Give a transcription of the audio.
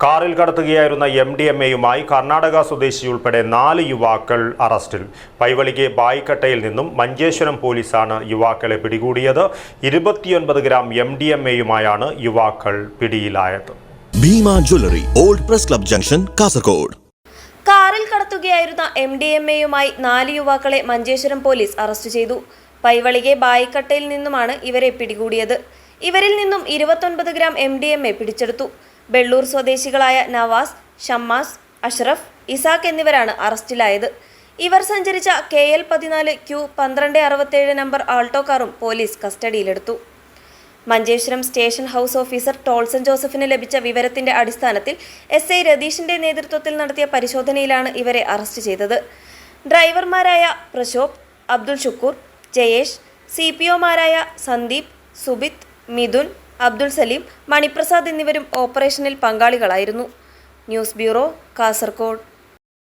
കാറിൽ കടത്തുകയായിരുന്ന MDMA-യുമായി കർണാടക സ്വദേശി ഉൾപ്പെടെ 4 യുവാക്കൾ അറസ്റ്റിൽ. പൈവളികെ ബായിക്കട്ടയിൽ നിന്നും മഞ്ചേശ്വരം പോലീസാണ് യുവാക്കളെ പിടികൂടിയത്. 29 ഗ്രാം MDMA-യുമായാണ് യുവാക്കൾ പിടിയിലായത്. Bhima jewellery, old press club junction, Kasaragod. കാറിൽ കടത്തുകയായിരുന്ന MDMA-യുമായി 4 യുവാക്കളെ മഞ്ചേശ്വരം പോലീസ് അറസ്റ്റ് ചെയ്തു. പൈവളികെ ബായിക്കട്ടയിൽ നിന്നുമാണ് ഇവരെ പിടികൂടിയത്. ഇവരിൽ നിന്നും 29 ഗ്രാം MDMA പിടിച്ചെടുത്തു. ബെള്ളൂർ സ്വദേശികളായ നവാസ്, ഷമ്മാസ്, അഷ്റഫ്, ഇസാഖ് എന്നിവരാണ് അറസ്റ്റിലായത്. ഇവർ സഞ്ചരിച്ച KL 14 Q 1267 നമ്പർ ആൾട്ടോ കാറും പോലീസ് കസ്റ്റഡിയിലെടുത്തു. Manjeshwaram station house officer Tolson ജോസഫിന് ലഭിച്ച വിവരത്തിന്റെ അടിസ്ഥാനത്തിൽ SI രതീഷിന്റെ നേതൃത്വത്തിൽ നടത്തിയ പരിശോധനയിലാണ് ഇവരെ അറസ്റ്റ് ചെയ്തത്. ഡ്രൈവർമാരായ പ്രശോഭ്, അബ്ദുൾ ഷുക്കൂർ, ജയേഷ്, CPOമാരായ സന്ദീപ്, സുബിത്, മിഥുൻ, അബ്ദുൾ സലീം, മണിപ്രസാദ് എന്നിവരും ഓപ്പറേഷനിൽ പങ്കാളികളായിരുന്നു. News bureau, Kasaragod.